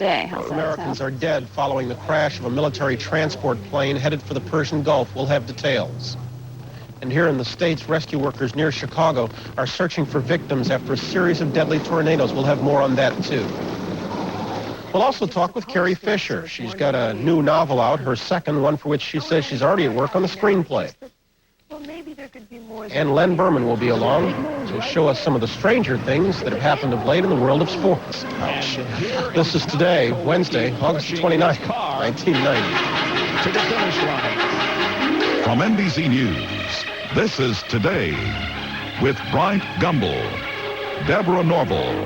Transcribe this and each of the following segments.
Americans are dead following the crash of a military transport plane headed for the Persian Gulf. We'll have details. And here in the States, rescue workers near Chicago are searching for victims after a series of deadly tornadoes. We'll have more on that, too. We'll also talk with Carrie Fisher. She's got a new novel out, her second one, for which she says she's already at work on the screenplay. And Len Berman will be along to show us some of the stranger things that have happened of late in the world of sports. Ouch. This is Today, Wednesday, August 29th, 1990. To the finish line. From NBC News, this is Today with Bryant Gumbel, Deborah Norville,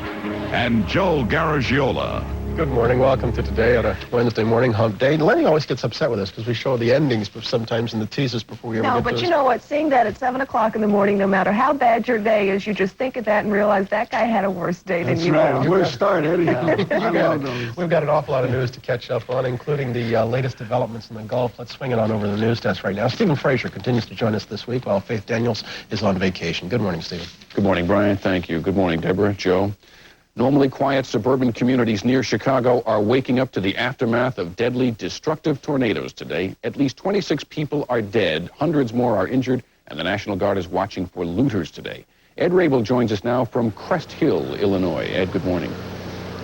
and Joe Garagiola. Good morning. Welcome to Today on a Wednesday morning hump day. Lenny always gets upset with us because we show the endings sometimes in the teasers before we ever get to No, but you know what? Seeing that at 7 o'clock in the morning, no matter how bad your day is, you just think of that and realize that guy had a worse day than you. That's right. Worst start, anyhow. We've got an awful lot of news to catch up on, including the latest developments in the Gulf. Let's swing it on over to the news desk right now. Stephen Frazier continues to join us this week while Faith Daniels is on vacation. Good morning, Stephen. Good morning, Brian. Thank you. Good morning, Deborah, Joe. Normally quiet suburban communities near Chicago are waking up to the aftermath of deadly, destructive tornadoes today. At least 26 people are dead, hundreds more are injured, and the National Guard is watching for looters today. Ed Rabel joins us now from Crest Hill, Illinois. Ed, good morning.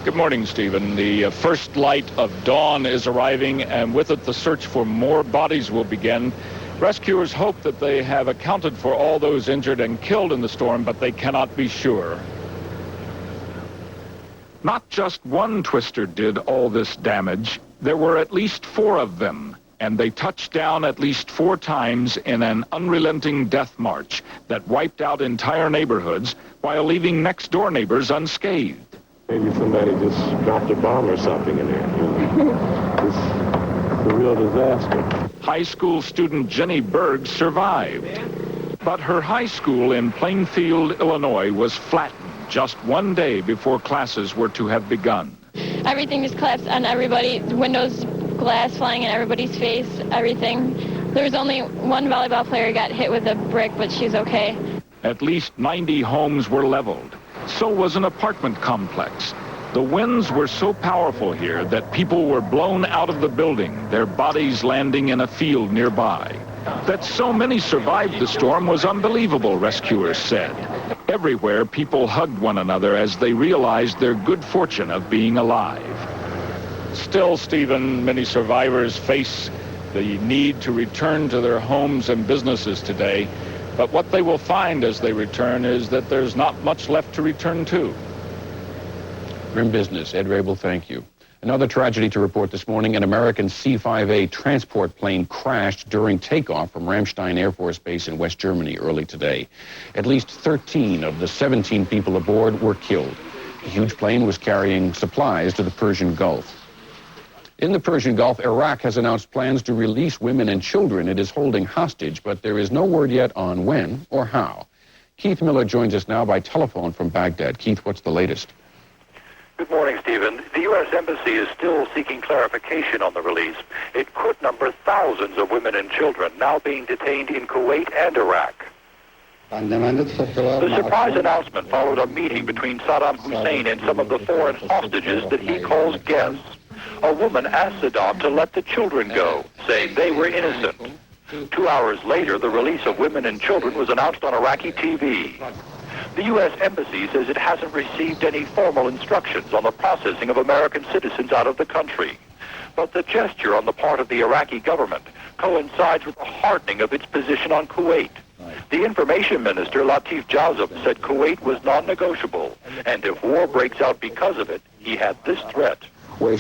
Good morning, Stephen. The first light of dawn is arriving, and with it the search for more bodies will begin. Rescuers hope that they have accounted for all those injured and killed in the storm, but they cannot be sure. Not just one twister did all this damage. There were at least 4 of them, and they touched down at least 4 times in an unrelenting death march that wiped out entire neighborhoods while leaving next-door neighbors unscathed. Maybe somebody just dropped a bomb or something in there. It's a real disaster. High school student Jenny Berg survived, but her high school in Plainfield, Illinois was flattened just one day before classes were to have begun. Everything just collapsed on everybody, windows, glass flying in everybody's face, everything. There was only one volleyball player who got hit with a brick, but she's okay. At least 90 homes were leveled. So was an apartment complex. The winds were so powerful here that people were blown out of the building, their bodies landing in a field nearby. That so many survived the storm was unbelievable, rescuers said. Everywhere, people hugged one another as they realized their good fortune of being alive. Still, Stephen, many survivors face the need to return to their homes and businesses today. But what they will find as they return is that there's not much left to return to. Grim business. Ed Rabel, thank you. Another tragedy to report this morning. An American C-5A transport plane crashed during takeoff from Ramstein Air Force Base in West Germany early today. At least 13 of the 17 people aboard were killed. The huge plane was carrying supplies to the Persian Gulf. In the Persian Gulf, Iraq has announced plans to release women and children it is holding hostage, but there is no word yet on when or how. Keith Miller joins us now by telephone from Baghdad. Keith, what's the latest? Good morning, Stephen. The U.S. Embassy is still seeking clarification on the release. It could number thousands of women and children now being detained in Kuwait and Iraq. The surprise announcement followed a meeting between Saddam Hussein and some of the foreign hostages that he calls guests. A woman asked Saddam to let the children go, saying they were innocent. 2 hours later, the release of women and children was announced on Iraqi TV. The U.S. Embassy says it hasn't received any formal instructions on the processing of American citizens out of the country. But the gesture on the part of the Iraqi government coincides with the hardening of its position on Kuwait. The information minister, Latif Jazem, said Kuwait was non-negotiable, and if war breaks out because of it, he had this threat. Any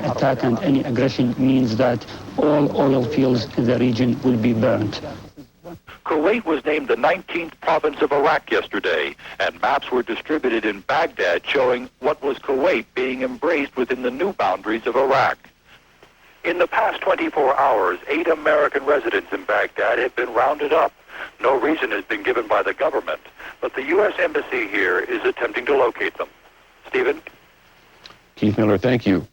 attack and any aggression means that all oil fields in the region will be burnt. Kuwait was named the 19th province of Iraq yesterday, and maps were distributed in Baghdad showing what was Kuwait being embraced within the new boundaries of Iraq. In the past 24 hours, 8 American residents in Baghdad have been rounded up. No reason has been given by the government, but the U.S. Embassy here is attempting to locate them. Stephen? Keith Miller, thank you.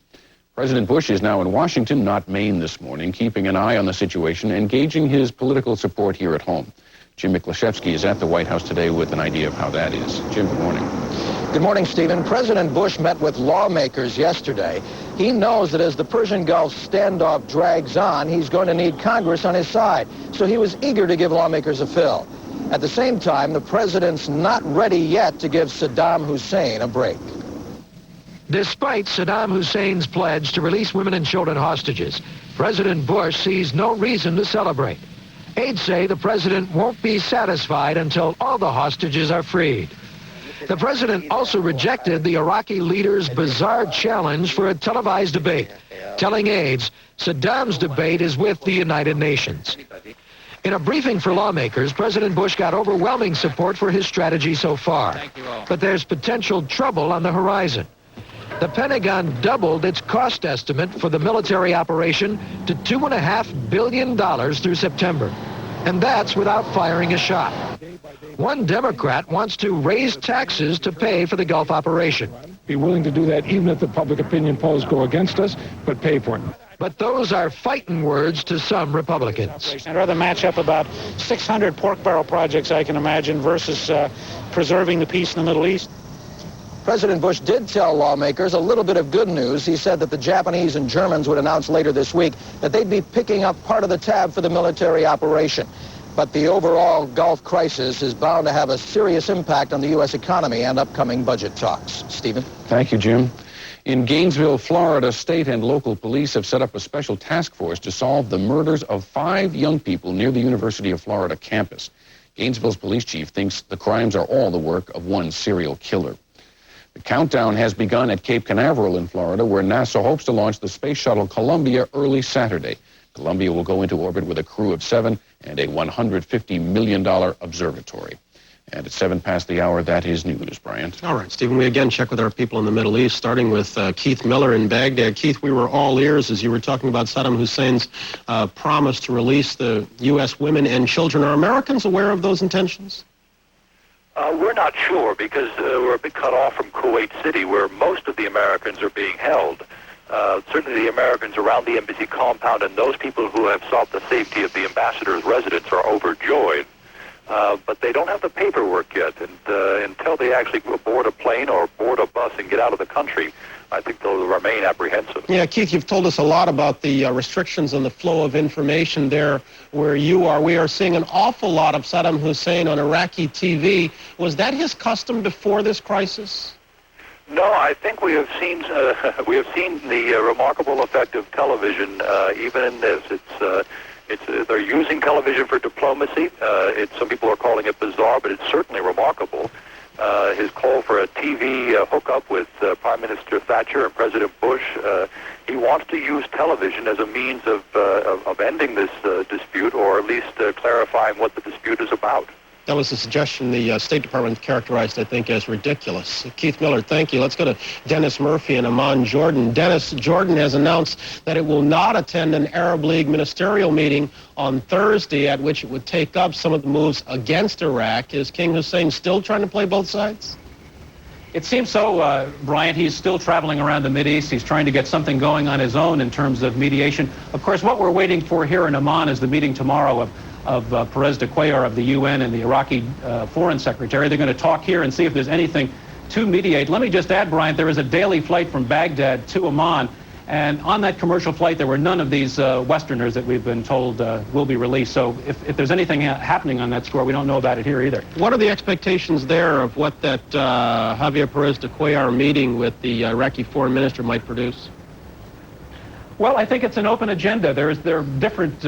President Bush is now in Washington, not Maine this morning, keeping an eye on the situation, engaging his political support here at home. Jim Miklashevsky is at the White House today with an idea of how that is. Jim, good morning. Good morning, Stephen. President Bush met with lawmakers yesterday. He knows that as the Persian Gulf standoff drags on, he's going to need Congress on his side. So he was eager to give lawmakers a fill. At the same time, the president's not ready yet to give Saddam Hussein a break. Despite Saddam Hussein's pledge to release women and children hostages, President Bush sees no reason to celebrate. Aides say the president won't be satisfied until all the hostages are freed. The president also rejected the Iraqi leader's bizarre challenge for a televised debate, telling aides Saddam's debate is with the United Nations. In a briefing for lawmakers, President Bush got overwhelming support for his strategy so far. But there's potential trouble on the horizon. The Pentagon doubled its cost estimate for the military operation to $2.5 billion through September. And that's without firing a shot. One Democrat wants to raise taxes to pay for the Gulf operation. Be willing to do that even if the public opinion polls go against us, but pay for it. But those are fighting words to some Republicans. I'd rather match up about 600 pork barrel projects I can imagine versus preserving the peace in the Middle East. President Bush did tell lawmakers a little bit of good news. He said that the Japanese and Germans would announce later this week that they'd be picking up part of the tab for the military operation. But the overall Gulf crisis is bound to have a serious impact on the U.S. economy and upcoming budget talks. Stephen? Thank you, Jim. In Gainesville, Florida, state and local police have set up a special task force to solve the murders of 5 young people near the University of Florida campus. Gainesville's police chief thinks the crimes are all the work of one serial killer. The countdown has begun at Cape Canaveral in Florida, where NASA hopes to launch the space shuttle Columbia early Saturday. Columbia will go into orbit with a crew of 7 and a $150 million observatory. And at 7 past the hour, that is news, Bryant. All right, Stephen, we again check with our people in the Middle East, starting with Keith Miller in Baghdad. Keith, we were all ears as you were talking about Saddam Hussein's promise to release the U.S. women and children. Are Americans aware of those intentions? We're not sure because we're a bit cut off from Kuwait City, where most of the Americans are being held. Certainly the Americans around the embassy compound and those people who have sought the safety of the ambassador's residence are overjoyed. But they don't have the paperwork yet, and until they actually board a plane or board a bus and get out of the country, I think they'll remain apprehensive. Yeah, Keith, you've told us a lot about the restrictions on the flow of information there where you are. We are seeing an awful lot of Saddam Hussein on Iraqi TV. Was that his custom before this crisis? No, I think we have seen the remarkable effect of television even in this. They're using television for diplomacy. Some people are calling it bizarre, but it's certainly remarkable. His call for a TV hookup with Prime Minister Thatcher and President Bush. He wants to use television as a means of ending this dispute, or at least clarifying what the dispute is about. That was a suggestion the State Department characterized, I think, as ridiculous. Keith Miller, thank you. Let's go to Dennis Murphy in Amman, Jordan. Dennis, Jordan has announced that it will not attend an Arab League ministerial meeting on Thursday at which it would take up some of the moves against Iraq. Is King Hussein still trying to play both sides? It seems so, Bryant. He's still traveling around the Mideast. He's trying to get something going on his own in terms of mediation. Of course, what we're waiting for here in Amman is the meeting tomorrow of Perez de Cuellar of the UN and the Iraqi Foreign Secretary. They're going to talk here and see if there's anything to mediate. Let me just add, Bryant, there is a daily flight from Baghdad to Amman, and on that commercial flight there were none of these Westerners that we've been told will be released. So if there's anything happening on that score, we don't know about it here either. What are the expectations there of what that Javier Perez de Cuellar meeting with the Iraqi foreign minister might produce? Well, I think it's an open agenda. There are different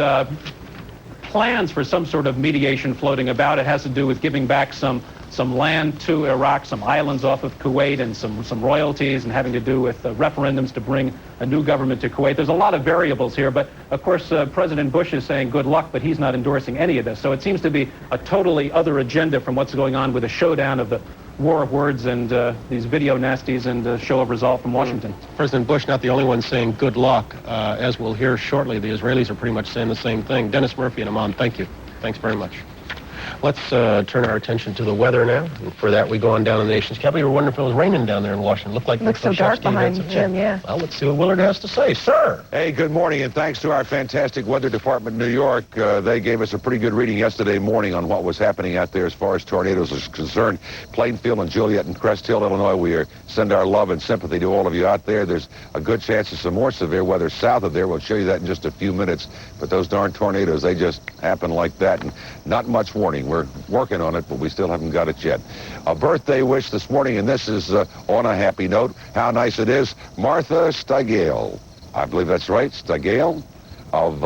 plans for some sort of mediation floating about. It has to do with giving back some land to Iraq, some islands off of Kuwait, and some royalties, and having to do with referendums to bring a new government to Kuwait. There's a lot of variables here, but of course President Bush is saying good luck, but he's not endorsing any of this. So it seems to be a totally other agenda from what's going on with a showdown of the war of words and these video nasties and show of resolve from Washington. President Bush not the only one saying good luck. As we'll hear shortly, the Israelis are pretty much saying the same thing. Dennis Murphy in Amman, thank you. Thanks very much. Let's turn our attention to the weather now. And for that, we go on down to the nation's capital. You were wondering if it was raining down there in Washington. Looked like it looks so dark behind Jim, yeah. Well, let's see what Willard has to say. Sir! Hey, good morning, and thanks to our fantastic weather department in New York. They gave us a pretty good reading yesterday morning on what was happening out there as far as tornadoes is concerned. Plainfield and Joliet and Crest Hill, Illinois, we send our love and sympathy to all of you out there. There's a good chance of some more severe weather south of there. We'll show you that in just a few minutes. But those darn tornadoes, they just happen like that, and not much warning. We're working on it, but we still haven't got it yet. A birthday wish this morning, and this is on a happy note. How nice it is. Martha Stigale, I believe that's right, Stigale, of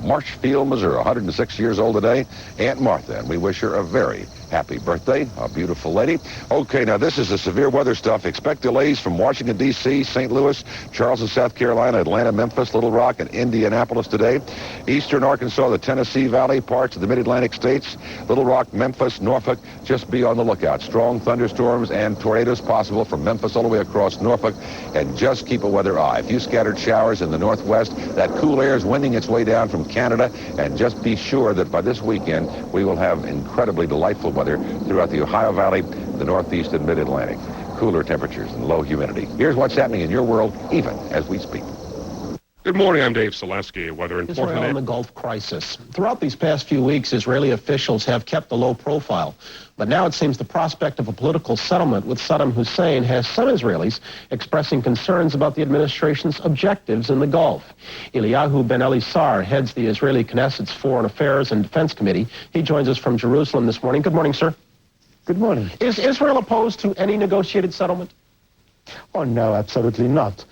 Marshfield, Missouri, 106 years old today. Aunt Martha, and we wish her a very happy birthday, a beautiful lady. Okay, now this is the severe weather stuff. Expect delays from Washington, D.C., St. Louis, Charleston, South Carolina, Atlanta, Memphis, Little Rock, and Indianapolis today. Eastern Arkansas, the Tennessee Valley, parts of the mid-Atlantic states, Little Rock, Memphis, Norfolk. Just be on the lookout. Strong thunderstorms and tornadoes possible from Memphis all the way across Norfolk, and just keep a weather eye. A few scattered showers in the northwest. That cool air is winding its way down from Canada, and just be sure that by this weekend we will have incredibly delightful weather throughout the Ohio Valley, the Northeast and Mid-Atlantic. Cooler temperatures and low humidity. Here's what's happening in your world, even as we speak. Good morning, I'm Dave Selesky. Weather in Israel and the Gulf crisis. Throughout these past few weeks, Israeli officials have kept a low profile. But now it seems the prospect of a political settlement with Saddam Hussein has some Israelis expressing concerns about the administration's objectives in the Gulf. Eliyahu Ben Elisar heads the Israeli Knesset's Foreign Affairs and Defense Committee. He joins us from Jerusalem this morning. Good morning, sir. Good morning. Is Israel opposed to any negotiated settlement? Oh, no, absolutely not.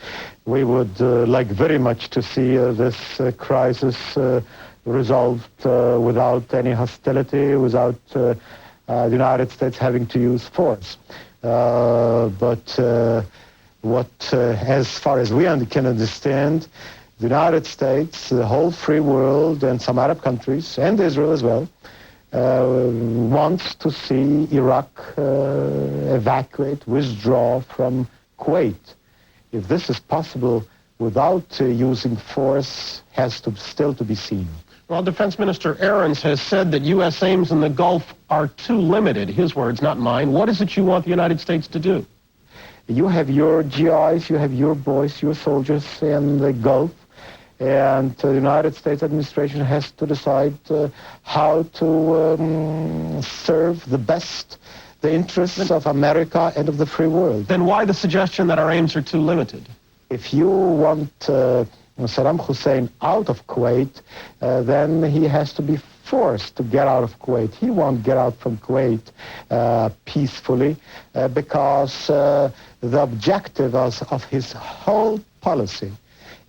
We would like very much to see this crisis resolved without any hostility, without the United States having to use force. But as far as we can understand, the United States, the whole free world, and some Arab countries, and Israel as well, wants to see Iraq evacuate, withdraw from Kuwait. If this is possible without using force, has to still to be seen. Well, Defense Minister Ahrens has said that U.S. aims in the Gulf are too limited. His words, not mine. What is it you want the United States to do? You have your GIs, you have your boys, your soldiers in the Gulf, and the United States administration has to decide how to serve the best the interests of America and of the free world. Then why the suggestion that our aims are too limited? If you want Saddam Hussein out of Kuwait, then he has to be forced to get out of Kuwait. He won't get out from Kuwait peacefully because the objective of his whole policy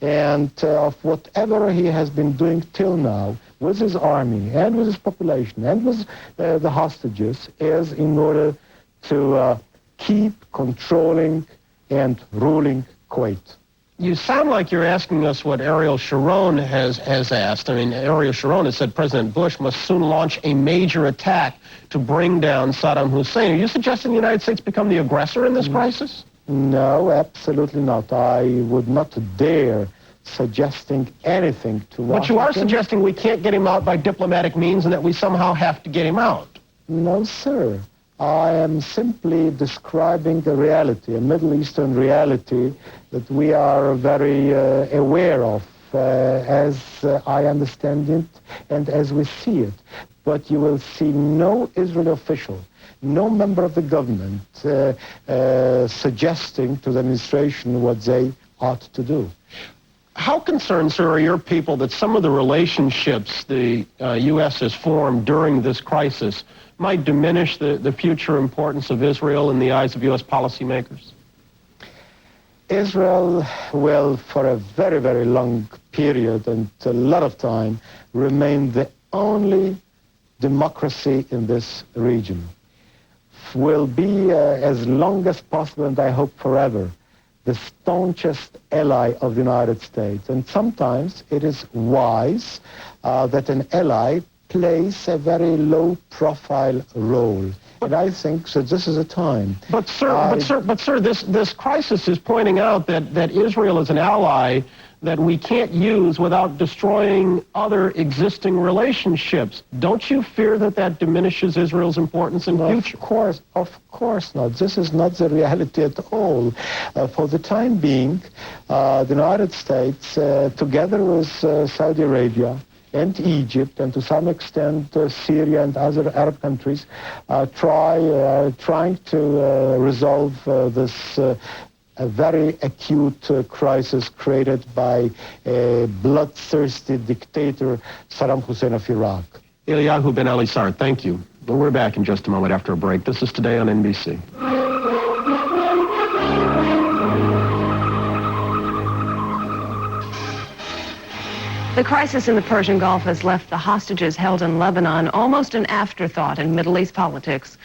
and of whatever he has been doing till now with his army and with his population and with the hostages is in order to keep controlling and ruling Kuwait. You sound like you're asking us what Ariel Sharon has asked. I mean, Ariel Sharon has said President Bush must soon launch a major attack to bring down Saddam Hussein. Are you suggesting the United States become the aggressor in this crisis? No, absolutely not. I would not dare suggesting anything to Washington. But you are suggesting we can't get him out by diplomatic means and that we somehow have to get him out. No, sir. I am simply describing a reality, a Middle Eastern reality that we are very aware of as I understand it and as we see it. But you will see no Israeli official, no member of the government suggesting to the administration what they ought to do. How concerned, sir, are your people that some of the relationships the U.S. has formed during this crisis might diminish the future importance of Israel in the eyes of U.S. policymakers? Israel will, for a very, very long period and a lot of time, remain the only democracy in this region. Will be, as long as possible, and I hope forever, the staunchest ally of the United States. And sometimes it is wise that an ally plays a very low-profile role. And I think that this is a time. But sir, this crisis is pointing out that Israel is an ally that we can't use without destroying other existing relationships. Don't you fear that that diminishes Israel's importance in future? Of course not. This is not the reality at all. For the time being, the United States, together with Saudi Arabia and Egypt, and to some extent Syria and other Arab countries, trying to resolve this a very acute crisis created by a bloodthirsty dictator, Saddam Hussein of Iraq. Eliyahu Ben Ali Sar, thank you. Well, we're back in just a moment after a break. This is Today on NBC. The crisis in the Persian Gulf has left the hostages held in Lebanon almost an afterthought in Middle East politics.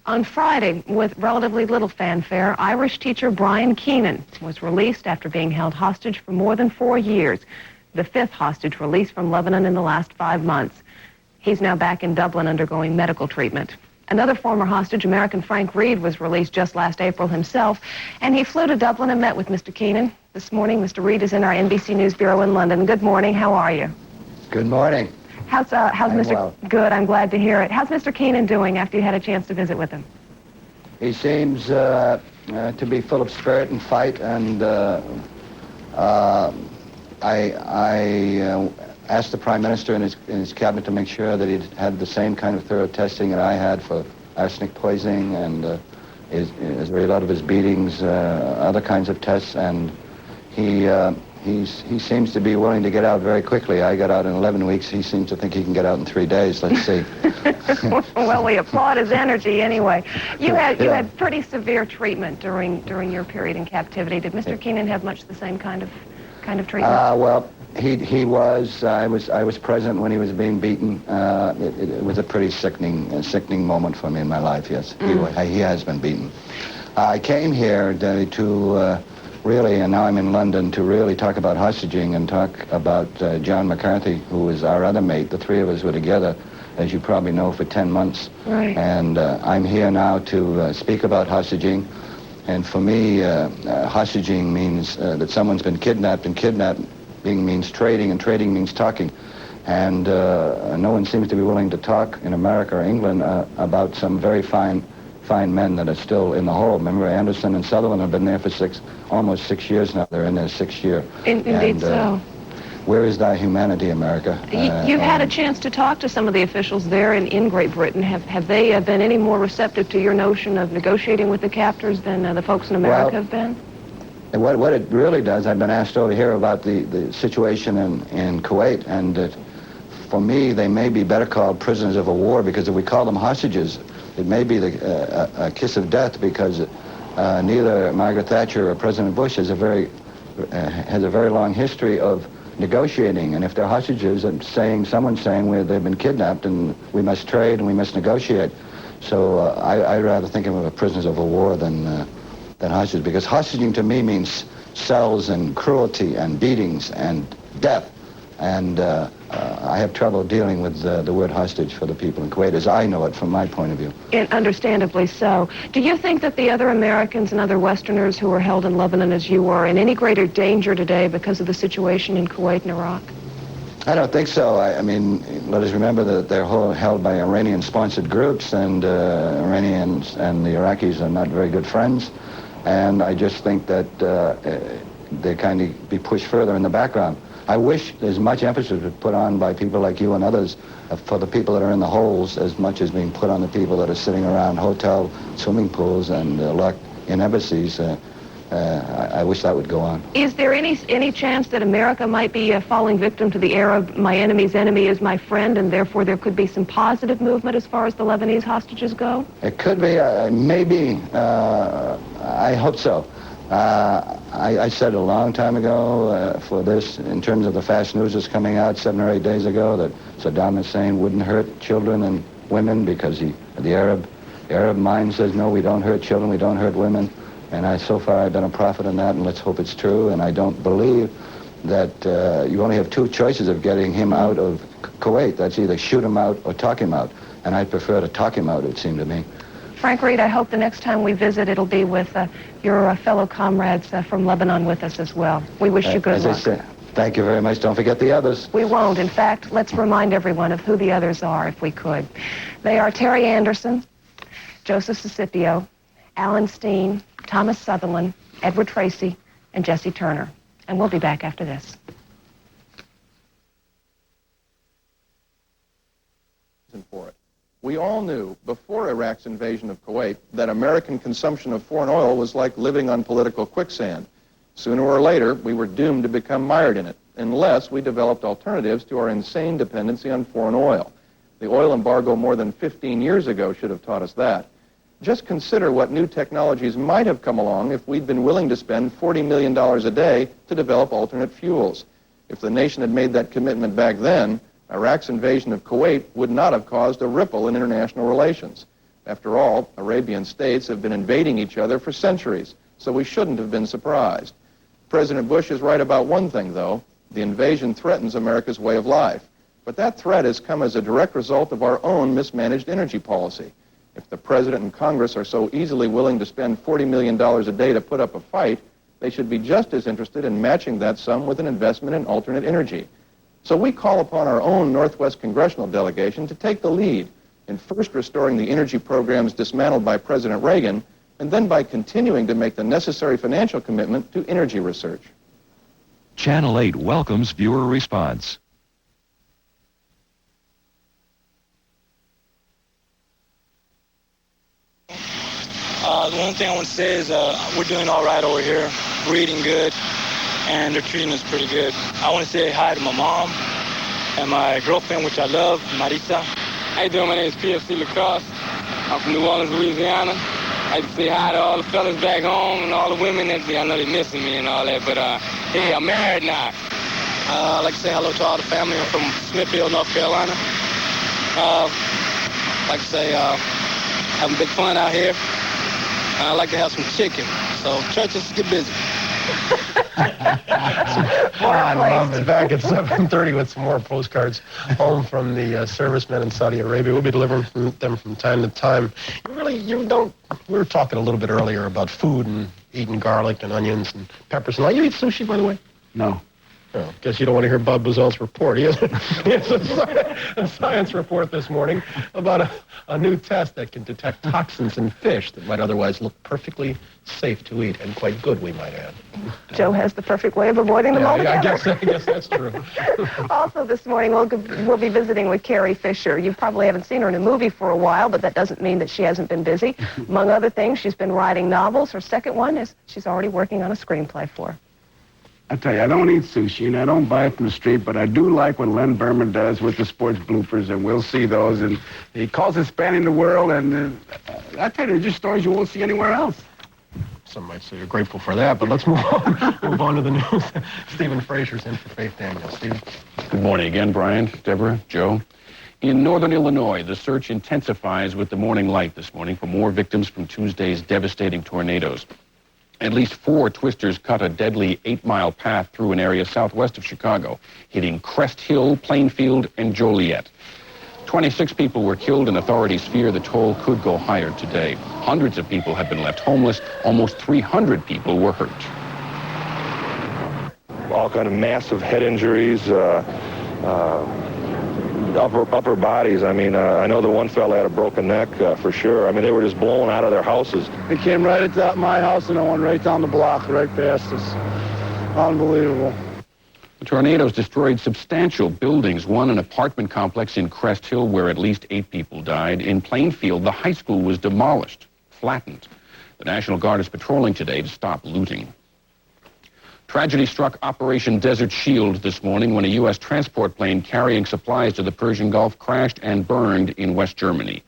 On Friday, with relatively little fanfare, Irish teacher Brian Keenan was released after being held hostage for more than 4 years, the 5th hostage released from Lebanon in the last 5 months. He's now back in Dublin undergoing medical treatment. Another former hostage, American Frank Reed, was released just last April himself, and he flew to Dublin and met with Mr. Keenan. This morning, Mr. Reed is in our NBC News Bureau in London. Good morning. How are you? Good morning. How's Mr. Well. Good, I'm glad to hear it. How's Mr. Keenan doing after you had a chance to visit with him? He seems to be full of spirit and fight, and I asked the Prime Minister and his cabinet to make sure that he'd had the same kind of thorough testing that I had for arsenic poisoning, and as a result of his beatings, other kinds of tests, and he seems to be willing to get out very quickly. I got out in 11 weeks. He seems to think he can get out in 3 days. Let's see. Well, we applaud his energy anyway. You had pretty severe treatment during your period in captivity. Did Mr. Keenan have much the same kind of treatment? Well, he was. I was present when he was being beaten. It was a pretty sickening moment for me in my life. Yes, he has been beaten. I came here to really, and now I'm in London, to really talk about hostaging and talk about John McCarthy, who was our other mate. The three of us were together, as you probably know, for 10 months. Right. And I'm here now to speak about hostaging. And for me, hostaging means that someone's been kidnapped, and kidnapping means trading, and trading means talking. And no one seems to be willing to talk in America or England about some very fine men that are still in the hole. Remember, Anderson and Sutherland have been there for almost 6 years now. They're in their 6th year. Indeed so. Where is thy humanity, America? You've had a chance to talk to some of the officials there in Great Britain. Have they been any more receptive to your notion of negotiating with the captors than the folks in America have been? What it really does, I've been asked over here about the situation in Kuwait, and for me, they may be better called prisoners of war, because if we call them hostages, it may be a kiss of death, because neither Margaret Thatcher or President Bush has a very long history of negotiating. And if they're hostages, someone's saying they've been kidnapped and we must trade and we must negotiate. So I'd rather think of them as prisoners of war than hostages, because hostaging to me means cells and cruelty and beatings and death. And I have trouble dealing with the word hostage for the people in Kuwait, as I know it from my point of view. And understandably so. Do you think that the other Americans and other Westerners who are held in Lebanon as you are in any greater danger today because of the situation in Kuwait and Iraq? I don't think so. I mean, let us remember that they're held by Iranian-sponsored groups, and Iranians and the Iraqis are not very good friends. And I just think that they kind of be pushed further in the background. I wish as much emphasis was put on by people like you and others for the people that are in the holes, as much as being put on the people that are sitting around hotel swimming pools and locked in embassies. I wish that would go on. Is there any chance that America might be falling victim to the era of my enemy's enemy is my friend, and therefore there could be some positive movement as far as the Lebanese hostages go? It could be, maybe. I hope so. I said a long time ago for this, in terms of the fast news that's coming out 7 or 8 days ago, that Saddam Hussein wouldn't hurt children and women because the Arab mind says, no, we don't hurt children, we don't hurt women. And so far I've been a prophet in that, and let's hope it's true. And I don't believe that you only have 2 choices of getting him out of Kuwait. That's either shoot him out or talk him out. And I'd prefer to talk him out, it seemed to me. Frank Reed, I hope the next time we visit, it'll be with your fellow comrades from Lebanon with us as well. We wish you good luck. As I said, Thank you very much. Don't forget the others. We won't. In fact, let's remind everyone of who the others are, if we could. They are Terry Anderson, Joseph Sicipio, Alan Steen, Thomas Sutherland, Edward Tracy, and Jesse Turner. And we'll be back after this. For it. We all knew before Iraq's invasion of Kuwait that American consumption of foreign oil was like living on political quicksand. Sooner or later, we were doomed to become mired in it, unless we developed alternatives to our insane dependency on foreign oil. The oil embargo more than 15 years ago should have taught us that. Just consider what new technologies might have come along if we'd been willing to spend $40 million a day to develop alternate fuels. If the nation had made that commitment back then, Iraq's invasion of Kuwait would not have caused a ripple in international relations. After all, Arabian states have been invading each other for centuries, so we shouldn't have been surprised. President Bush is right about one thing, though. The invasion threatens America's way of life. But that threat has come as a direct result of our own mismanaged energy policy. If the President and Congress are so easily willing to spend $40 million a day to put up a fight, they should be just as interested in matching that sum with an investment in alternate energy. So we call upon our own Northwest Congressional delegation to take the lead in first restoring the energy programs dismantled by President Reagan, and then by continuing to make the necessary financial commitment to energy research. Channel 8 welcomes viewer response. The one thing I want to say is we're doing all right over here. We're eating good, and they're treating us pretty good. I want to say hi to my mom and my girlfriend, which I love, Marisa. How you doing? My name is PFC Lacrosse. I'm from New Orleans, Louisiana. I like to say hi to all the fellas back home and all the women that I know they're missing me and all that, but hey, I'm married now. I'd like to say hello to all the family. I'm from Smithfield, North Carolina. I'd like to say having big fun out here. I like to have some chicken, so churches get busy. I love it. Back at 7:30 with some more postcards home from the servicemen in Saudi Arabia. We'll be delivering them from time to time. You don't. We were talking a little bit earlier about food and eating garlic and onions and peppers and all. You eat sushi, by the way? No. Oh, guess you don't want to hear Bob Buzzell's report. He has a science report this morning about a new test that can detect toxins in fish that might otherwise look perfectly safe to eat and quite good, we might add. Joe has the perfect way of avoiding them altogether. I guess that's true. Also this morning, we'll be visiting with Carrie Fisher. You probably haven't seen her in a movie for a while, but that doesn't mean that she hasn't been busy. Among other things, she's been writing novels. Her second one is she's already working on a screenplay for. I tell you, I don't eat sushi, and I don't buy it from the street, but I do like what Len Berman does with the sports bloopers, and we'll see those. And he calls it spanning the world, and I tell you, they're just stories you won't see anywhere else. Some might say you're grateful for that, but let's move on to the news. Stephen Fraser's in for Faith Daniels. Steve. Good morning again, Brian, Deborah, Joe. In northern Illinois, the search intensifies with the morning light this morning for more victims from Tuesday's devastating tornadoes. At least 4 twisters cut a deadly 8-mile path through an area southwest of Chicago, hitting Crest Hill, Plainfield, and Joliet. 26 people were killed, and authorities fear the toll could go higher today. Hundreds of people have been left homeless. Almost 300 people were hurt. All kind of massive head injuries, upper bodies. I mean, I know the one fella had a broken neck for sure. I mean, they were just blown out of their houses. They came right at my house, and I went right down the block, right past us. Unbelievable. The tornadoes destroyed substantial buildings, one an apartment complex in Crest Hill where at least 8 people died. In Plainfield, the high school was demolished, flattened. The National Guard is patrolling today to stop looting. Tragedy struck Operation Desert Shield this morning when a U.S. transport plane carrying supplies to the Persian Gulf crashed and burned in West Germany.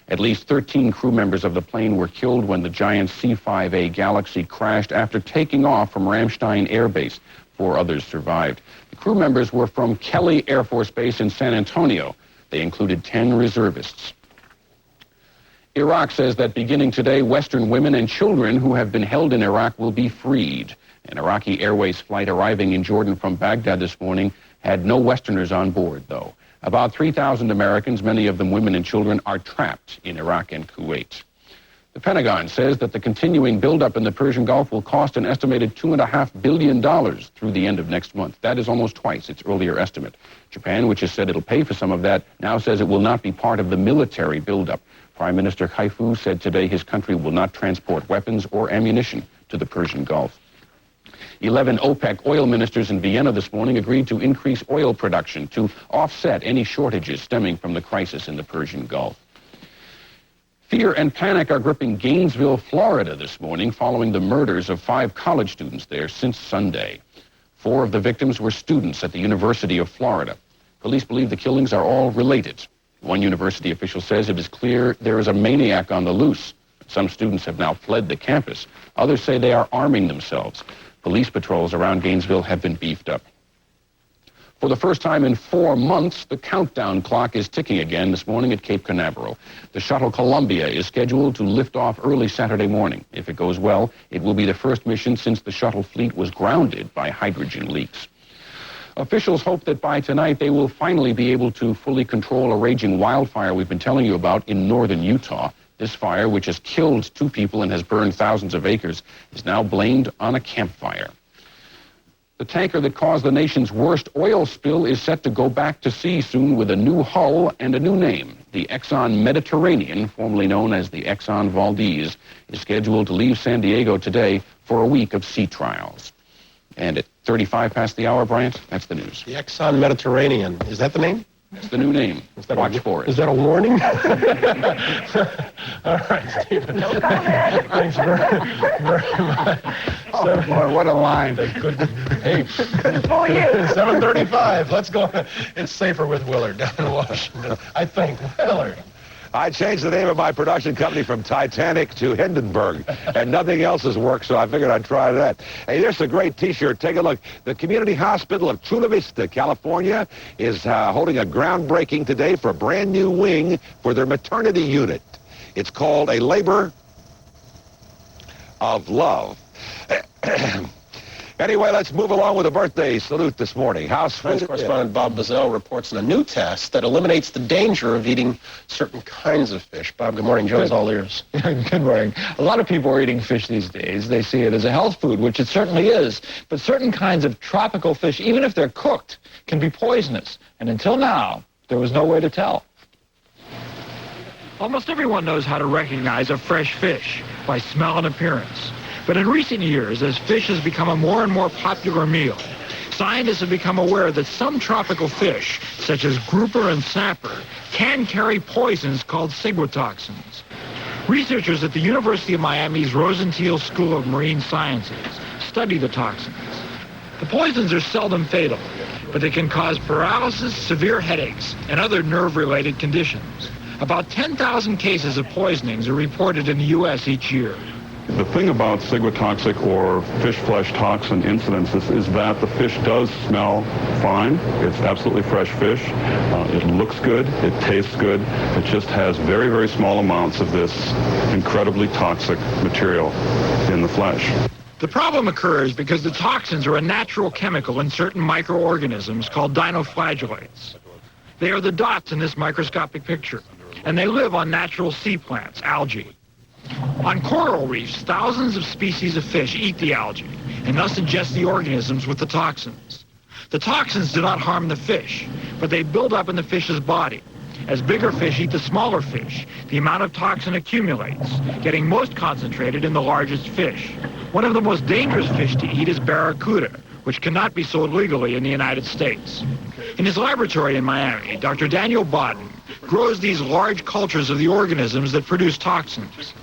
At least 13 crew members of the plane were killed when the giant C-5A Galaxy crashed after taking off from Ramstein Air Base. 4 others survived. The crew members were from Kelly Air Force Base in San Antonio. They included 10 reservists. Iraq says that beginning today, Western women and children who have been held in Iraq will be freed. An Iraqi Airways flight arriving in Jordan from Baghdad this morning had no Westerners on board, though. About 3,000 Americans, many of them women and children, are trapped in Iraq and Kuwait. The Pentagon says that the continuing buildup in the Persian Gulf will cost an estimated $2.5 billion through the end of next month. That is almost twice its earlier estimate. Japan, which has said it'll pay for some of that, now says it will not be part of the military buildup. Prime Minister Haifu said today his country will not transport weapons or ammunition to the Persian Gulf. 11 OPEC oil ministers in Vienna this morning agreed to increase oil production to offset any shortages stemming from the crisis in the Persian Gulf. Fear and panic are gripping Gainesville, Florida this morning following the murders of 5 college students there since Sunday. 4 of the victims were students at the University of Florida. Police believe the killings are all related. One university official says it is clear there is a maniac on the loose. Some students have now fled the campus. Others say they are arming themselves. Police patrols around Gainesville have been beefed up. For the first time in 4 months, the countdown clock is ticking again this morning at Cape Canaveral. The shuttle Columbia is scheduled to lift off early Saturday morning. If it goes well, it will be the first mission since the shuttle fleet was grounded by hydrogen leaks. Officials hope that by tonight they will finally be able to fully control a raging wildfire we've been telling you about in northern Utah. This fire, which has killed 2 people and has burned thousands of acres, is now blamed on a campfire. The tanker that caused the nation's worst oil spill is set to go back to sea soon with a new hull and a new name. The Exxon Mediterranean, formerly known as the Exxon Valdez, is scheduled to leave San Diego today for a week of sea trials. And at 35 past the hour, Bryant, that's the news. The Exxon Mediterranean. Is that the name? That's the new name. Watch for it. Is that a warning? All right, Stephen. Thanks very much. Oh, boy, what a line. Hey, 7:35. Let's go. It's safer with Willard down in Washington. I think. Willard. I changed the name of my production company from Titanic to Hindenburg, and nothing else has worked, so I figured I'd try that. Hey, there's a great T-shirt. Take a look. The Community Hospital of Chula Vista, California, is holding a groundbreaking today for a brand new wing for their maternity unit. It's called a Labor of Love. Anyway, let's move along with a birthday salute this morning. House correspondent Bob Bazell reports on a new test that eliminates the danger of eating certain kinds of fish. Bob, good morning. Joe's all ears. Good morning. A lot of people are eating fish these days. They see it as a health food, which it certainly is. But certain kinds of tropical fish, even if they're cooked, can be poisonous. And until now, there was no way to tell. Almost everyone knows how to recognize a fresh fish by smell and appearance. But in recent years, as fish has become a more and more popular meal, scientists have become aware that some tropical fish, such as grouper and snapper, can carry poisons called ciguatoxins. Researchers at the University of Miami's Rosenthal School of Marine Sciences study the toxins. The poisons are seldom fatal, but they can cause paralysis, severe headaches, and other nerve-related conditions. About 10,000 cases of poisonings are reported in the U.S. each year. The thing about ciguatoxic or fish flesh toxin incidences is that the fish does smell fine. It's absolutely fresh fish. It looks good. It tastes good. It just has very, very small amounts of this incredibly toxic material in the flesh. The problem occurs because the toxins are a natural chemical in certain microorganisms called dinoflagellates. They are the dots in this microscopic picture, and they live on natural sea plants, algae. On coral reefs, thousands of species of fish eat the algae and thus ingest the organisms with the toxins. The toxins do not harm the fish, but they build up in the fish's body. As bigger fish eat the smaller fish, the amount of toxin accumulates, getting most concentrated in the largest fish. One of the most dangerous fish to eat is barracuda, which cannot be sold legally in the United States. In his laboratory in Miami, Dr. Daniel Bodden grows these large cultures of the organisms that produce toxins.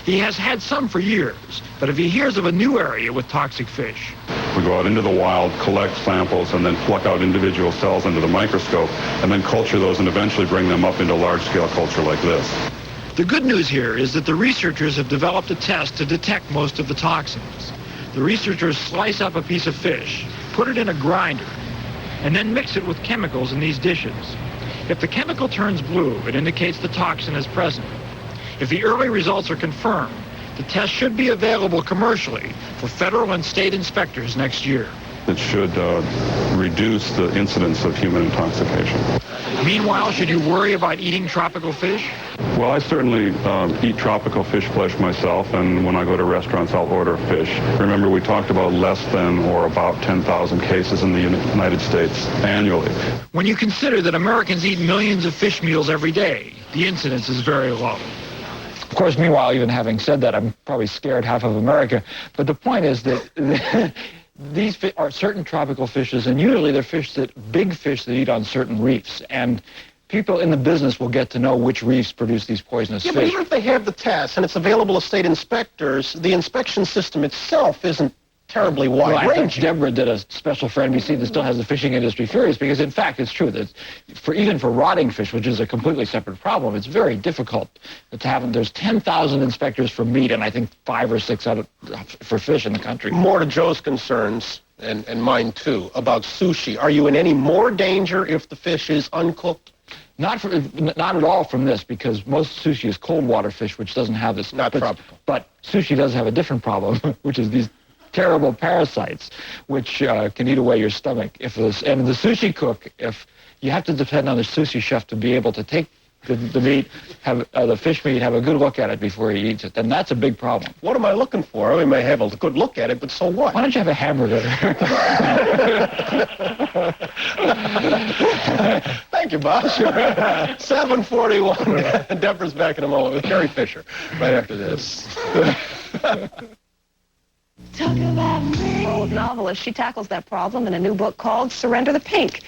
He has had some for years, but if he hears of a new area with toxic fish, We go out into the wild, collect samples, and then pluck out individual cells under the microscope, and then culture those and eventually bring them up into large-scale culture like this. the good news here is that the researchers have developed a test to detect most of the toxins. The researchers slice up a piece of fish, put it in a grinder, and then mix it with chemicals in these dishes. If the chemical turns blue, it indicates the toxin is present. If the early results are confirmed, the test should be available commercially for federal and state inspectors next year. that should reduce the incidence of human intoxication. Meanwhile, should you worry about eating tropical fish? Well, I certainly eat tropical fish flesh myself, and when I go to restaurants, I'll order fish. Remember, we talked about less than or about 10,000 cases in the United States annually. When you consider that Americans eat millions of fish meals every day, the incidence is very low. Of course, meanwhile, even having said that, I'm probably scared half of America. But the point is that these are certain tropical fishes, and usually they're big fish that eat on certain reefs. And people in the business will get to know which reefs produce these poisonous Yeah, fish. but even if they have the test and it's available to state inspectors, the inspection system itself isn't terribly wide-ranging. Deborah did a special for NBC that still has the fishing industry furious because, in fact, it's true that even for rotting fish, which is a completely separate problem, it's very difficult to have them. There's 10,000 inspectors for meat and I think 5 or 6 for fish in the country. More to Joe's concerns, and mine too, about sushi. Are you in any more danger if the fish is uncooked? Not at all from this, because most sushi is cold water fish, which doesn't have this. Not tropical. But sushi does have a different problem, which is these terrible parasites, which can eat away your stomach. And the sushi cook, if you have to depend on the sushi chef to be able to take the meat, have the fish meat, have a good look at it before he eats it, then that's a big problem. What am I looking for? I may have a good look at it, but so what? Why don't you have a hamburger? Thank you, Bob. 7:41. Deborah's back in a moment with Carrie Fisher right after this. Talk about me. Old novelist, she tackles that problem in a new book called Surrender the Pink.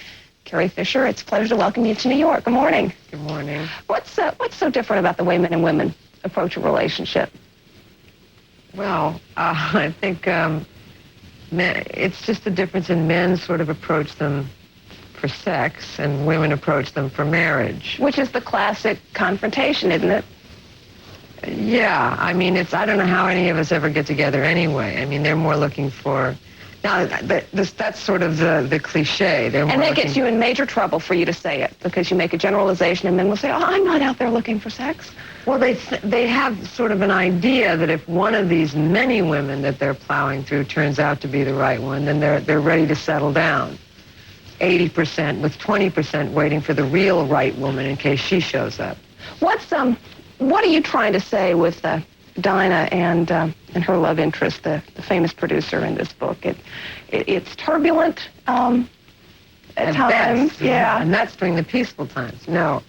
Carrie Fisher, it's a pleasure to welcome you to New York. Good morning. Good morning. What's so different about the way men and women approach a relationship? Well, I think it's just the difference in men sort of approach them for sex and women approach them for marriage. Which is the classic confrontation, isn't it? Yeah, I mean, I don't know how any of us ever get together anyway. I mean, they're more looking for... Now, that's sort of the cliche. And that gets you in major trouble for you to say it, because you make a generalization and men will say, oh, I'm not out there looking for sex. Well, they have sort of an idea that if one of these many women that they're plowing through turns out to be the right one, then they're ready to settle down. 80% with 20% waiting for the real right woman in case she shows up. What are you trying to say with Dinah and her love interest, the famous producer in this book? It's turbulent at times. Best, yeah. And that's during the peaceful times. No.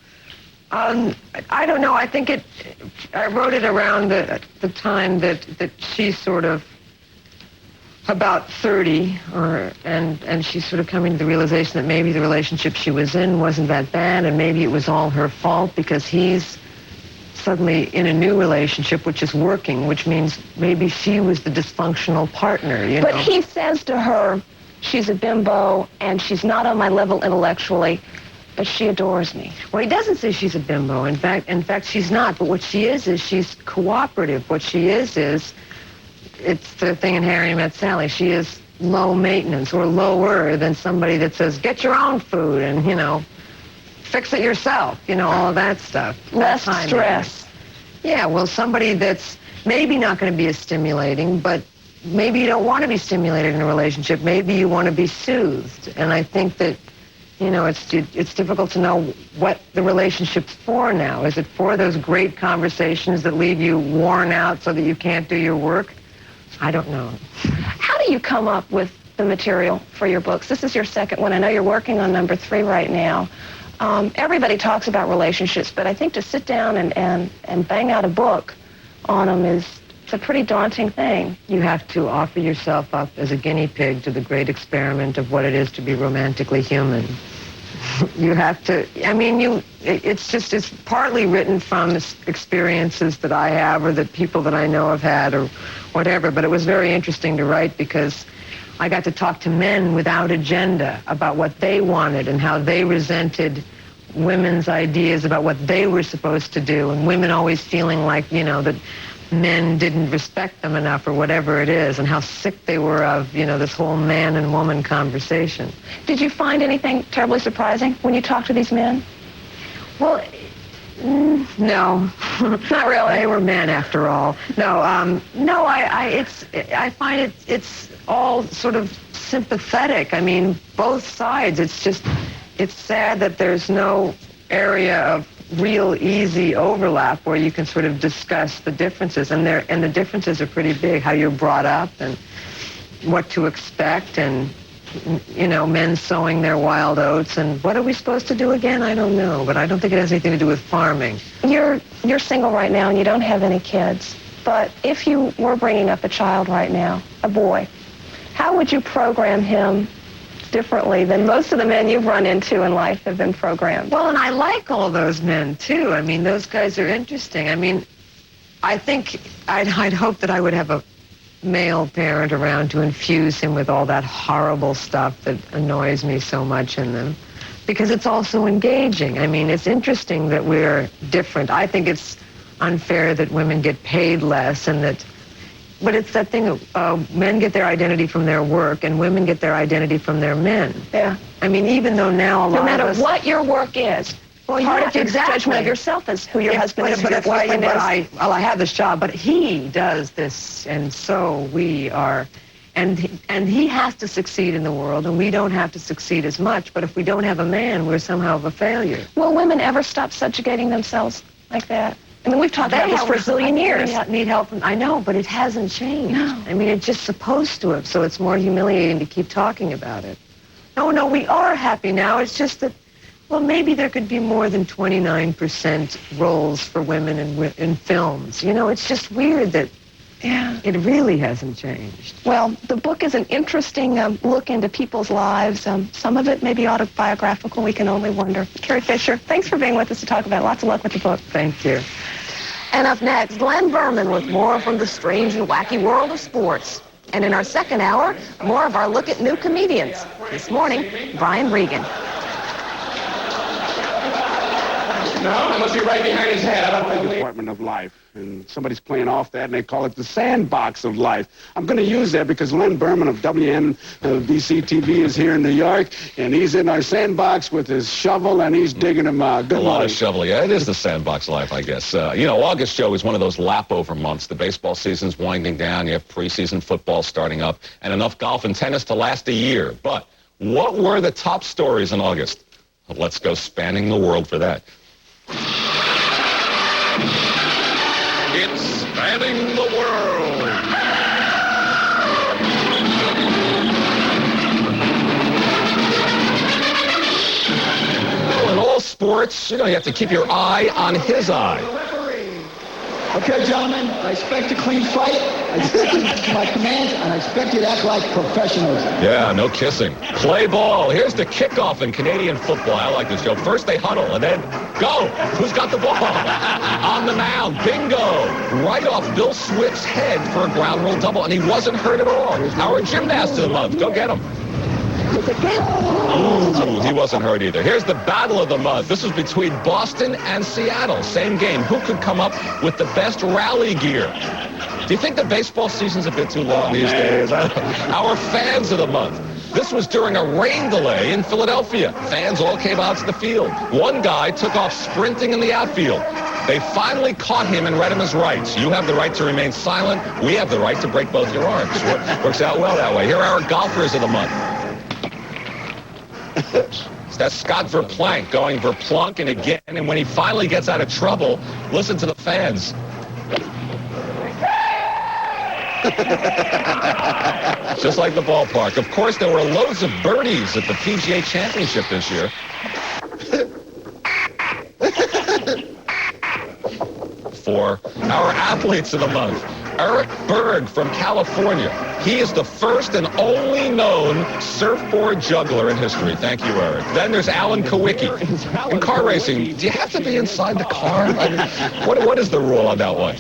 I don't know. I think I wrote it around the time that she's sort of about 30, and she's sort of coming to the realization that maybe the relationship she was in wasn't that bad, and maybe it was all her fault because he's suddenly in a new relationship which is working, which means maybe she was the dysfunctional partner, you know. But he says to her, she's a bimbo and she's not on my level intellectually, but she adores me. Well, he doesn't say she's a bimbo. In fact, she's not. But what she is she's cooperative. What she is it's the thing in Harry Met Sally. She is low maintenance or lower than somebody that says, get your own food and, you know, fix it yourself, you know, all of that stuff. Less stress. Yeah, well, somebody that's maybe not going to be as stimulating, but maybe you don't want to be stimulated in a relationship. Maybe you want to be soothed. And I think that, you know, it's difficult to know what the relationship's for now. Is it for those great conversations that leave you worn out so that you can't do your work? I don't know. How do you come up with the material for your books? This is your second one. I know you're working on number 3 right now. Everybody talks about relationships, but I think to sit down and bang out a book on them it's a pretty daunting thing. You have to offer yourself up as a guinea pig to the great experiment of what it is to be romantically human. You have to, I mean, it's partly written from experiences that I have or that people that I know have had or whatever, but it was very interesting to write because I got to talk to men without agenda about what they wanted and how they resented women's ideas about what they were supposed to do, and women always feeling like, you know, that men didn't respect them enough or whatever it is, and how sick they were of, you know, this whole man and woman conversation. Did you find anything terribly surprising when you talked to these men? Well, no, not really. They were men after all. No, I find it's all sort of sympathetic. I mean, both sides. It's just, it's sad that there's no area of real easy overlap where you can sort of discuss the differences, and the differences are pretty big. How you're brought up and what to expect, and you know, men sowing their wild oats, and what are we supposed to do again? I don't know, but I don't think it has anything to do with farming. You're single right now and you don't have any kids, but if you were bringing up a child right now, a boy, how would you program him differently than most of the men you've run into in life have been programmed? Well, and I like all those men too. I mean, those guys are interesting. I mean, I think I'd hope that I would have a male parent around to infuse him with all that horrible stuff that annoys me so much in them, because it's also engaging. I mean, it's interesting that we're different. I think it's unfair that women get paid less, and that, but it's that thing of men get their identity from their work and women get their identity from their men. Yeah. I mean, even though now a lot no matter of us, what your work is, well, part yeah, of your exactly. judgment of yourself is who your husband is, who your well, boyfriend is. I have this job, but he does this, and so we are, and he has to succeed in the world, and we don't have to succeed as much. But if we don't have a man, we're somehow of a failure. Will women ever stop subjugating themselves like that? I mean, we've talked about this for a zillion years. They need help. I know, but it hasn't changed. No. I mean, it's just supposed to have, so it's more humiliating to keep talking about it. No, we are happy now. It's just that, well, maybe there could be more than 29% roles for women in films. You know, it's just weird that it really hasn't changed. Well, the book is an interesting look into people's lives. Some of it may be autobiographical. We can only wonder. Carrie Fisher, thanks for being with us to talk about it. Lots of luck with the book. Thank you. And up next, Glenn Berman with more from the strange and wacky world of sports. And in our second hour, more of our look at new comedians. This morning, Brian Regan. No, it must be right behind his head. I don't know. Department of Life, and somebody's playing off that, and they call it the sandbox of life. I'm going to use that because Len Berman of WNBC TV is here in New York, and he's in our sandbox with his shovel, and he's digging them out. Good A lot morning. of shovel, yeah. It is the sandbox life, I guess. You know, August, Joe, is one of those lap-over months. The baseball season's winding down. You have preseason football starting up, and enough golf and tennis to last a year. But what were the top stories in August? Well, let's go spanning the world for that. It's spanning the world. Well, in all sports, you know, you have to keep your eye on his eye. Okay, gentlemen, I expect a clean fight. I expect my commands, and I expect you to act like professionals. Yeah, no kissing. Play ball. Here's the kickoff in Canadian football. I like this, Joe. First they huddle, and then go. Who's got the ball? On the mound. Bingo. Right off Bill Swift's head for a ground rule double, and he wasn't hurt at all. Our gymnast of the month. Go get him. Ooh, he wasn't hurt either. Here's the battle of the month. This was between Boston and Seattle. Same game. Who could come up with the best rally gear? Do you think the baseball season's a bit too long these days? Our fans of the month. This was during a rain delay in Philadelphia. Fans all came out to the field. One guy took off sprinting in the outfield. They finally caught him and read him his rights. You have the right to remain silent. We have the right to break both your arms. Works out well that way. Here are our golfers of the month. That's Scott Verplank going Verplunk and again, and when he finally gets out of trouble, listen to the fans. Just like the ballpark. Of course, there were loads of birdies at the PGA Championship this year. For our athletes of the month, Eric Berg from California. He is the first and only known surfboard juggler in history. Thank you, Eric. Then there's Alan Kawicki. In car racing, do you have to be inside the car? I mean, what is the rule on that one?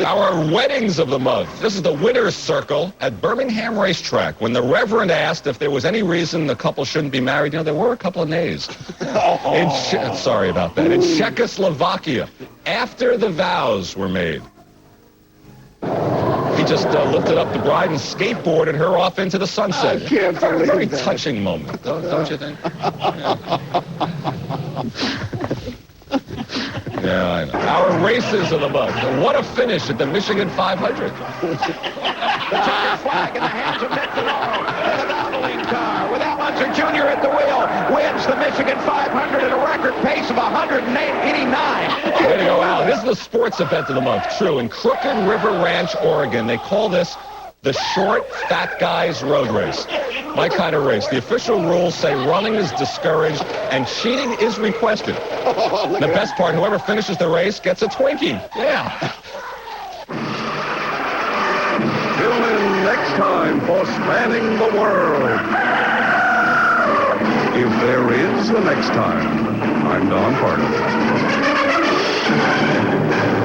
Our weddings of the month. This is the winner's circle at Birmingham Racetrack. When the Reverend asked if there was any reason the couple shouldn't be married, you know, there were a couple of nays. Sorry about that. In Czechoslovakia, after the vows were made, he just lifted up the bride and skateboarded her off into the sunset. I can't believe Very that. touching moment, don't you think? Yeah, I know. Our races of the month. What a finish at the Michigan 500. The checkered flag in the hands of Metronome. the Michigan 500 at a record pace of 189. Way to go, Al. This is the sports event of the month. True. In Crooked River Ranch, Oregon, they call this the Short Fat Guys Road Race. My kind of race. The official rules say running is discouraged and cheating is requested. The best part, whoever finishes the race gets a Twinkie. Yeah. Tune in next time for Spanning the World. If there is a next time, I'm Don Pardo.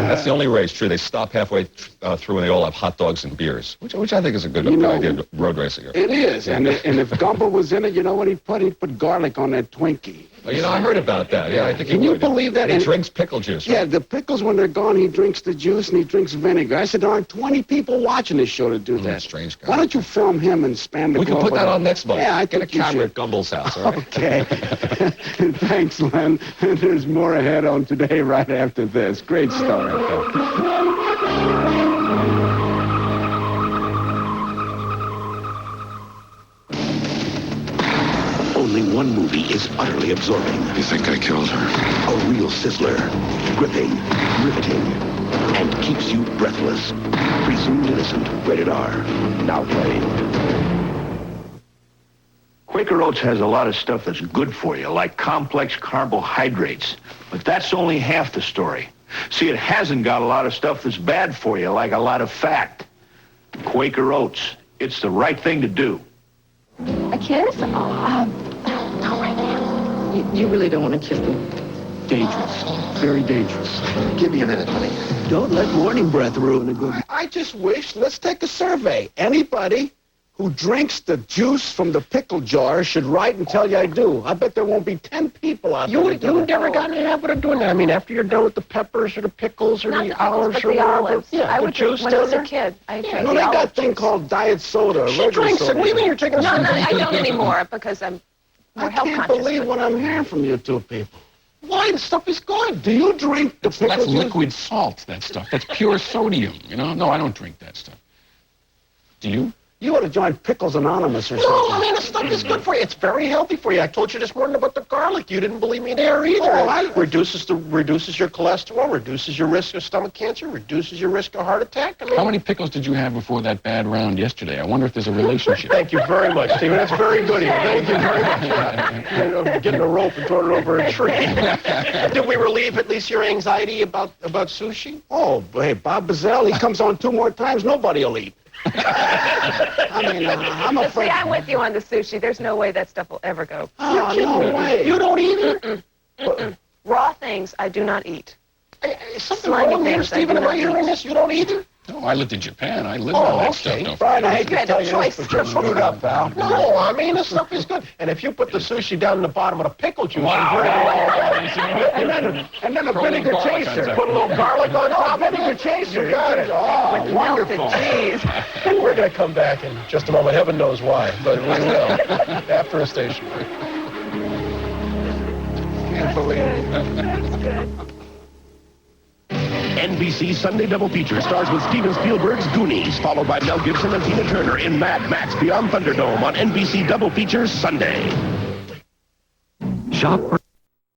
That's the only race, true. They stop halfway through and they all have hot dogs and beers, which I think is a good idea, road racing. It is, and if Gumbel was in it, you know what he'd put? He'd put garlic on that Twinkie. Oh, you know, I heard about that. Yeah, I think Can you believe that? He drinks pickle juice. Right? Yeah, the pickles, when they're gone, he drinks the juice and he drinks vinegar. I said, there aren't 20 people watching this show to do that. Strange guy. Why don't you film him and span the We can globe? put that on next month. Yeah, I Get a think you camera should. at Gumbel's house, all right? Okay. Thanks, Len. There's more ahead on Today right after this. Great story. Only one movie is utterly absorbing. You think I killed her? A real sizzler. Gripping, riveting, and keeps you breathless. Presumed Innocent. Rated R. Now playing. Quaker Oats has a lot of stuff that's good for you, like complex carbohydrates. But that's only half the story. See, it hasn't got a lot of stuff that's bad for you, like a lot of fat. Quaker Oats. It's the right thing to do. A kiss? Not right now. You really don't want to kiss me? Dangerous. Very dangerous. Give me a minute, honey. Don't let morning breath ruin a good... I just wish, let's take a survey. Anybody who drinks the juice from the pickle jar should write and tell you I do. I bet there won't be 10 people out there. You never got in the habit of doing that. I mean, after you're done with the peppers or the pickles or the olives or the whatever. olives. Yeah, I the would juice when I was down a there. kid. I drank No, the they got olive a thing juice. called diet soda. She regular drinks soda. it. What do you mean you're taking a No, soda? I don't anymore because I'm more I health can't conscious. believe what I'm hearing from you two people. Why? The stuff is good. Do you drink the pickle That's juice? liquid salt, that stuff. That's pure sodium, you know? No, I don't drink that stuff. Do you? You ought to join Pickles Anonymous or something. No, I mean, the stuff is good for you. It's very healthy for you. I told you this morning about the garlic. You didn't believe me there either. It reduces your cholesterol, reduces your risk of stomach cancer, reduces your risk of heart attack. I mean, How many pickles did you have before that bad round yesterday? I wonder if there's a relationship. Thank you very much, Stephen. That's very good of you. Thank you very much. Yeah. You know, getting a rope and throwing it over a tree. Did we relieve at least your anxiety about sushi? Oh, hey, Bob Bazell, he comes on 2 more times, nobody will eat. I mean, I'm See, afraid... I'm with you on the sushi. There's no way that stuff will ever go. Oh, no way. You don't eat it? Raw things I do not eat. Is something Slimy wrong here, things I Stephen? do Am I not hearing eat. this? You don't either? No, I lived in Japan. I lived on that stuff. Don't Brian, I hate You to had no tell you choice. this, but you're screwed up, pal. No, I mean, this stuff is good. And if you put the sushi down in the bottom of the pickle juice... And then a vinegar garlic chaser. on top. Put a little garlic on top. Vinegar chaser. You got it. Oh, wonderful. We're going to come back in just a moment. Heaven knows why, but we will. After a station break. Can't believe it. NBC Sunday Double Feature stars with Steven Spielberg's Goonies, followed by Mel Gibson and Tina Turner in Mad Max Beyond Thunderdome on NBC Double Feature Sunday. Shop